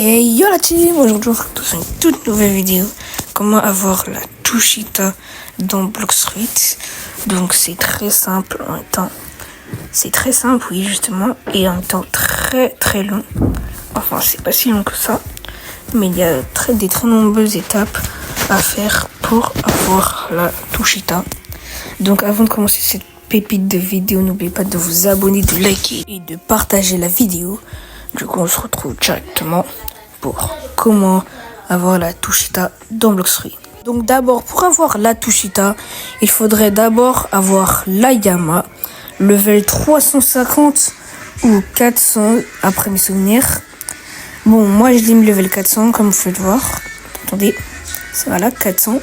Et yo la team, aujourd'hui on se retrouve sur une toute nouvelle vidéo. Comment avoir la Tushita dans Blox Fruit. Donc c'est très simple en même temps. C'est très simple, oui justement, et en même temps très long. Enfin c'est pas si long que ça, mais il y a des très nombreuses étapes à faire pour avoir la Tushita. Donc avant de commencer cette pépite de vidéo, n'oubliez pas de vous abonner, de liker et de partager la vidéo. Du coup, on se retrouve directement pour comment avoir la Tushita dans Blox Fruit. Donc d'abord, pour avoir la Tushita, il faudrait d'abord avoir la Yama, level 350 ou 400, après mes souvenirs. Bon, moi je l'ai mis level 400, comme vous pouvez le voir. Attendez, c'est voilà, 400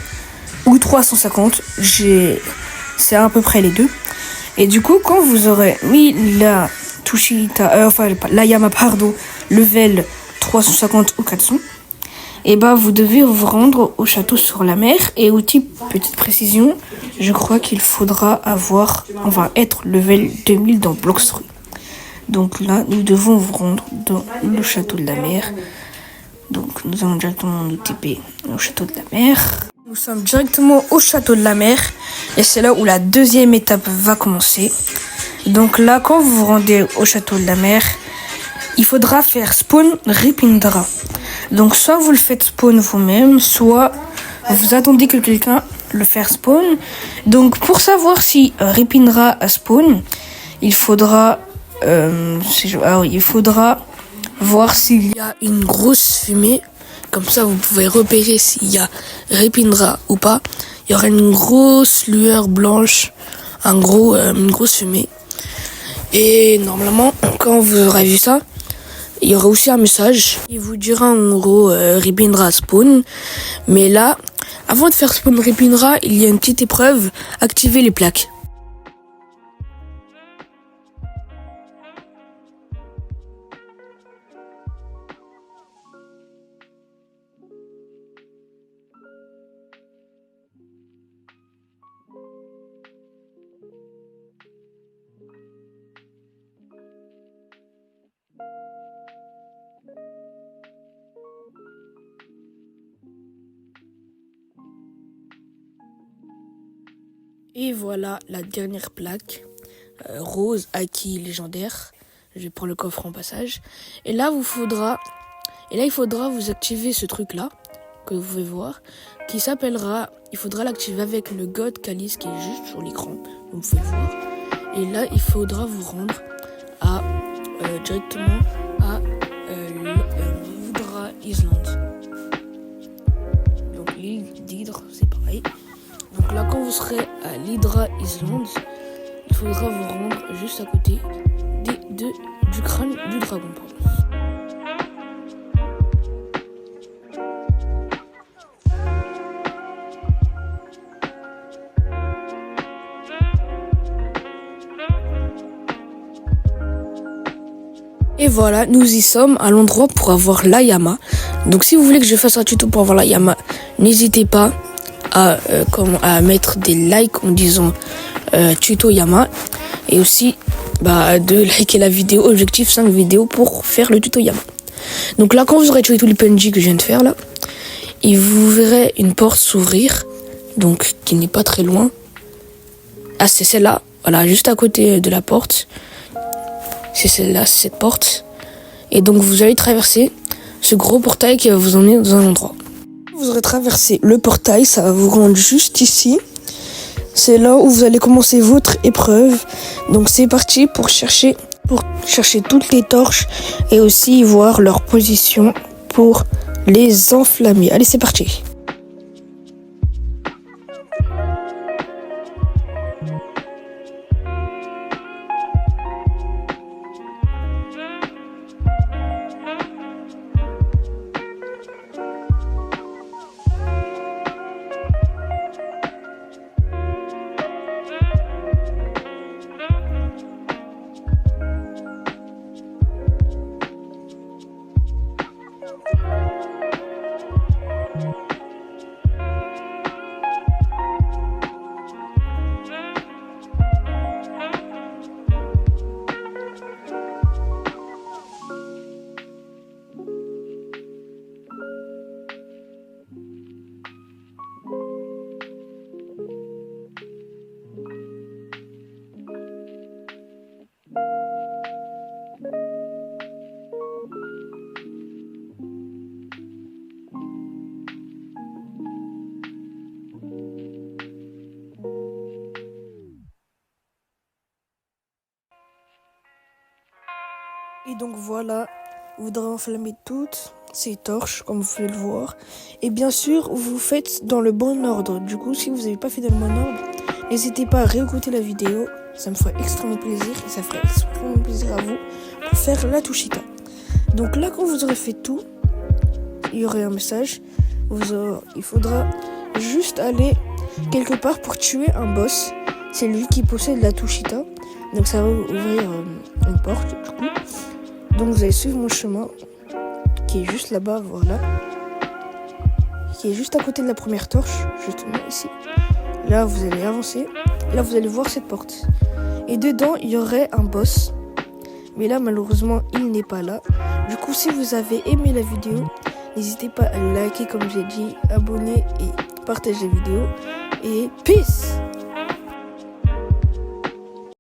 ou 350, c'est à peu près les deux. Et du coup, quand vous aurez mis la Tushita, la Yama, level 350 ou 400, et bah vous devez vous rendre au château sur la mer. Et outil, petite précision, je crois qu'il faudra on va être level 2000 dans Blox Fruit. Donc là, nous devons vous rendre dans le château de la mer. Donc nous allons directement nous TP au château de la mer. Nous sommes directement au château de la mer. Et c'est là où la deuxième étape va commencer. Donc là, quand vous vous rendez au château de la mer, il faudra faire spawn Ripindra. Donc soit vous le faites spawn vous-même, soit vous attendez que quelqu'un le fasse spawn. Donc pour savoir si Ripindra a spawn, il faudra voir s'il y a une grosse fumée. Comme ça, vous pouvez repérer s'il y a Ripindra ou pas. Il y aura une grosse lueur blanche, une grosse fumée. Et normalement, quand vous aurez vu ça, il y aura aussi un message. Il vous dira en gros Ripindra spawn. Mais là, avant de faire spawn Ripindra, il y a une petite épreuve. Activez les plaques. Et voilà la dernière plaque, rose, acquis légendaire. Je vais prendre le coffre en passage. Et là, il faudra vous activer ce truc-là, que vous pouvez voir, qui s'appellera, il faudra l'activer avec le God Calice qui est juste sur l'écran, vous pouvez le voir. Et là, il faudra vous rendre directement à l'Hydra Island. Donc l'île d'Hydre, c'est pareil. Donc là, quand vous serez à l'Hydra Island, il faudra vous rendre juste à côté du crâne du dragon. Et voilà, nous y sommes à l'endroit pour avoir la Yama. Donc si vous voulez que je fasse un tuto pour avoir la Yama, n'hésitez pas à mettre des likes en disant tuto Yama, et aussi de liker la vidéo. Objectif 5 vidéos pour faire le tuto Yama. Donc là, quand vous aurez tué tous les PNJ que je viens de faire là, et vous verrez une porte s'ouvrir, donc qui n'est pas très loin. Ah, c'est celle-là, voilà, juste à côté de la porte. C'est celle-là, c'est cette porte. Et donc vous allez traverser ce gros portail qui va vous emmener dans un endroit. Vous aurez traversé le portail, ça va vous rendre juste ici. C'est là où vous allez commencer votre épreuve. Donc c'est parti pour chercher toutes les torches et aussi voir leur position pour les enflammer. Allez, c'est parti. Et donc voilà, vous devrez enflammer toutes ces torches, comme vous pouvez le voir. Et bien sûr, vous faites dans le bon ordre. Du coup, si vous n'avez pas fait dans le bon ordre, n'hésitez pas à réécouter la vidéo. Ça me ferait extrêmement plaisir et ça ferait extrêmement plaisir à vous pour faire la Tushita. Donc là, quand vous aurez fait tout, il y aurait un message. Il faudra juste aller quelque part pour tuer un boss. C'est lui qui possède la Tushita. Donc ça va ouvrir une porte du coup. Donc vous allez suivre mon chemin qui est juste là-bas, voilà. Qui est juste à côté de la première torche, justement ici. Là vous allez avancer. Et là vous allez voir cette porte. Et dedans il y aurait un boss. Mais là malheureusement il n'est pas là. Du coup si vous avez aimé la vidéo, n'hésitez pas à liker comme j'ai dit, abonner et partager la vidéo. Et peace!